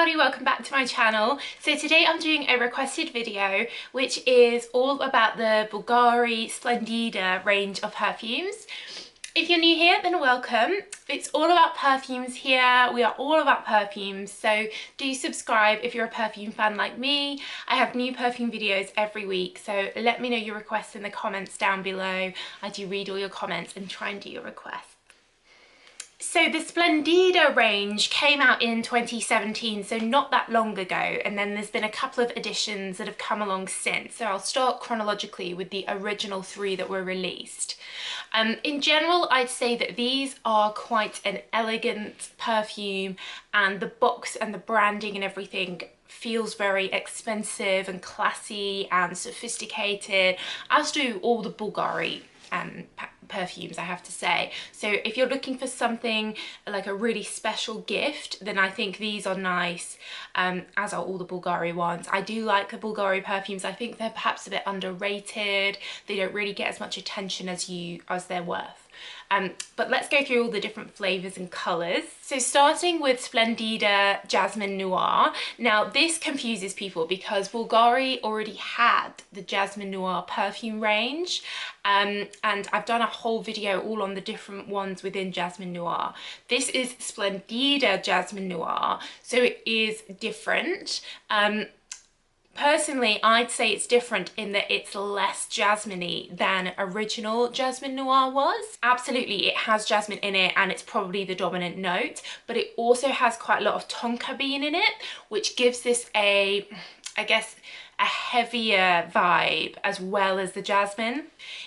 everybody, welcome back to my channel. So today I'm doing a requested video which is all about the BVLGARI Splendida range of perfumes. If you're new here, then welcome. It's all about perfumes here. We are all about perfumes, so do subscribe if you're a perfume fan like me. I have new perfume videos every week, so let me know your requests in the comments down below. I do read all your comments and try and do your requests. So the Splendido range came out in 2017, so not that long ago, and then there's been a couple of editions that have come along since. So I'll start chronologically with the original 3 that were released. In general, I'd say that these are quite an elegant perfume, and the box and the branding and everything feels very expensive and classy and sophisticated, as do all the BVLGARI perfumes, I have to say. So if you're looking for something like a really special gift, then I think these are nice, as are all the BVLGARI ones. I do like the BVLGARI perfumes. I think they're perhaps a bit underrated. They don't really get as much attention as they're worth. But let's go through all the different flavours and colours. So starting with Splendide Jasmine Noir. Now this confuses people because BVLGARI already had the Jasmine Noir perfume range, and I've done a whole video all on the different ones within Jasmine Noir. This is Splendide Jasmine Noir, so it is different. Personally, I'd say it's different in that it's less jasmine-y than original Jasmine Noir was. Absolutely, it has jasmine in it and it's probably the dominant note, but it also has quite a lot of tonka bean in it, which gives this I guess, a heavier vibe as well as the jasmine.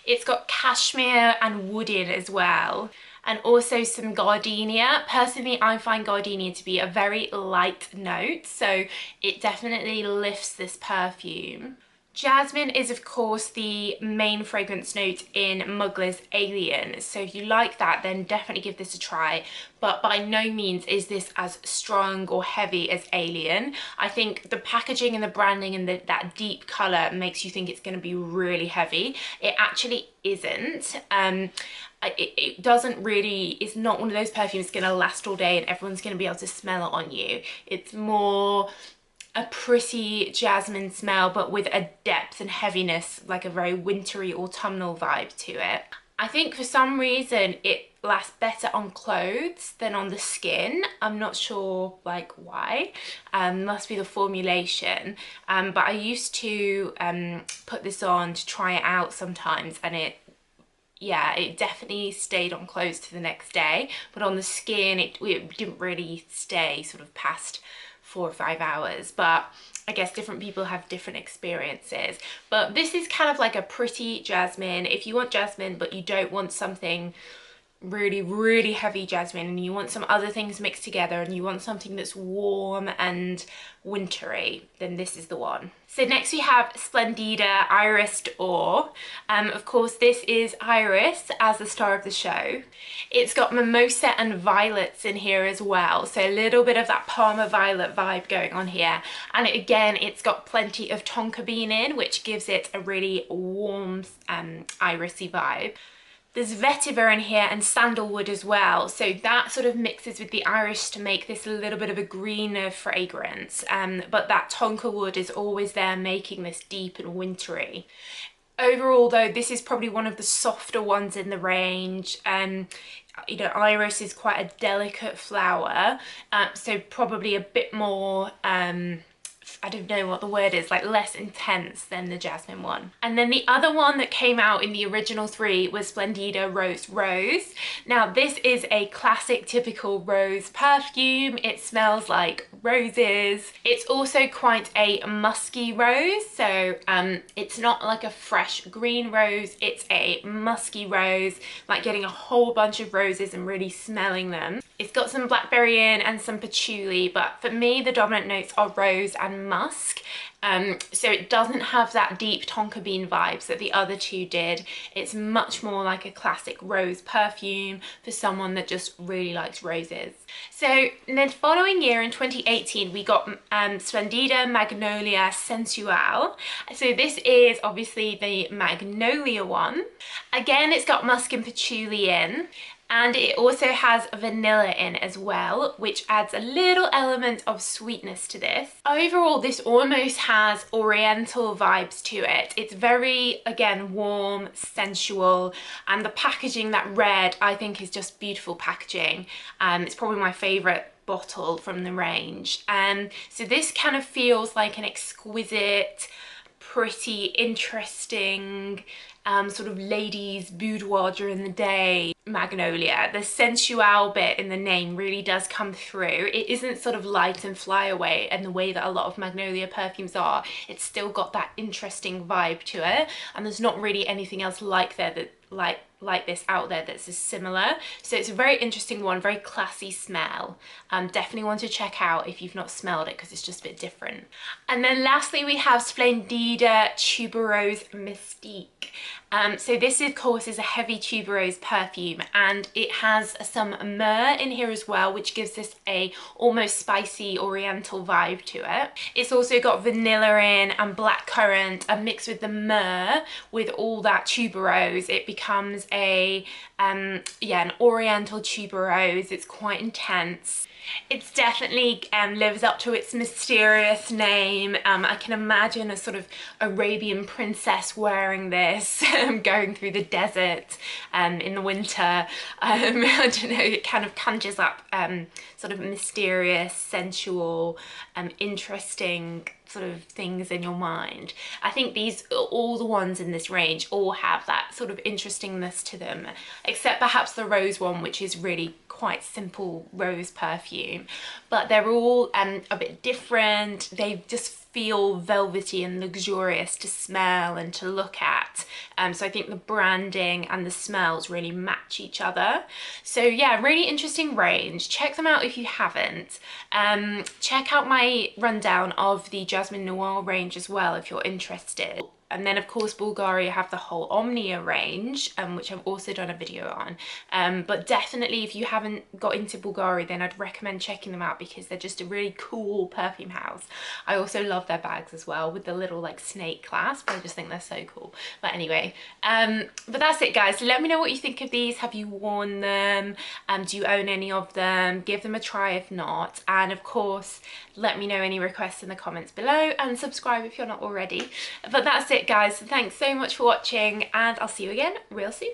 It's got cashmere and wood in as well, and also some gardenia. Personally, I find gardenia to be a very light note, so it definitely lifts this perfume. Jasmine is of course the main fragrance note in Mugler's Alien, so if you like that then definitely give this a try, but by no means is this as strong or heavy as Alien. I think the packaging and the branding and that deep colour makes you think it's going to be really heavy. It actually isn't. It doesn't really, it's not one of those perfumes that's going to last all day and everyone's going to be able to smell it on you. It's more a pretty jasmine smell, but with a depth and heaviness, like a very wintry autumnal vibe to it. I think for some reason it lasts better on clothes than on the skin. I'm not sure like why. Must be the formulation. But I used to put this on to try it out sometimes, and it definitely stayed on clothes to the next day, but on the skin it didn't really stay sort of past 4 or 5 hours. But I guess different people have different experiences. But this is kind of like a pretty jasmine. If you want jasmine but you don't want something really heavy jasmine, and you want some other things mixed together, and you want something that's warm and wintry, then this is the one. So next we have Splendida Iris d'Or. Of course this is Iris as the star of the show. It's got mimosa and violets in here as well, so a little bit of that Parma violet vibe going on here, and again it's got plenty of tonka bean in, which gives it a really warm irisy vibe. There's vetiver in here and sandalwood as well, so that sort of mixes with the iris to make this a little bit of a greener fragrance, but that tonka wood is always there making this deep and wintry. Overall though, this is probably one of the softer ones in the range. You know, iris is quite a delicate flower, so probably a bit more I don't know what the word is, like less intense than the jasmine one. And then the other one that came out in the original 3 was Splendido Rose Rose. Now this is a classic typical rose perfume. It smells like roses. It's also quite a musky rose, so it's not like a fresh green rose, it's a musky rose, like getting a whole bunch of roses and really smelling them. It's got some blackberry in and some patchouli, but for me the dominant notes are rose and musk. So it doesn't have that deep tonka bean vibes that the other 2 did. It's much more like a classic rose perfume for someone that just really likes roses. So the following year in 2018 we got Splendida Magnolia Sensual. So this is obviously the Magnolia one. Again, it's got musk and patchouli in. And it also has vanilla in as well, which adds a little element of sweetness to this. Overall, this almost has oriental vibes to it. It's very, again, warm, sensual, and the packaging, that red, I think is just beautiful packaging. It's probably my favourite bottle from the range. So this kind of feels like an exquisite, pretty, interesting, sort of ladies' boudoir during the day magnolia. The sensual bit in the name really does come through. It isn't sort of light and fly away in the way that a lot of magnolia perfumes are. It's still got that interesting vibe to it, and there's not really anything else like this out there that's similar. So it's a very interesting one, very classy smell. Definitely one to check out if you've not smelled it, because it's just a bit different. And then lastly we have Splendido Tuberose Mystique. So this of course is a heavy tuberose perfume, and it has some myrrh in here as well, which gives this a almost spicy oriental vibe to it. It's also got vanilla in and blackcurrant, and mixed with the myrrh with all that tuberose, it becomes a an oriental tuberose. It's quite intense. It's definitely lives up to its mysterious name. I can imagine a sort of Arabian princess wearing this, going through the desert in the winter. I don't know, it kind of conjures up sort of mysterious, sensual, interesting sort of things in your mind. I think all the ones in this range all have that sort of interestingness to them, except perhaps the rose one, which is really quite simple rose perfume, but they're all a bit different. They just feel velvety and luxurious to smell and to look at. So I think the branding and the smells really match each other. So yeah, really interesting range. Check them out if you haven't. Check out my rundown of the Jasmine Noir range as well if you're interested. And then of course Bulgari have the whole Omnia range, which I've also done a video on. But definitely if you haven't got into Bulgari, then I'd recommend checking them out, because they're just a really cool perfume house. I also love their bags as well, with the little like snake clasp. I just think they're so cool. But anyway, but that's it guys. Let me know what you think of these. Have you worn them? Do you own any of them? Give them a try if not. And of course, let me know any requests in the comments below, and subscribe if you're not already. But that's it guys, thanks so much for watching, and I'll see you again real soon.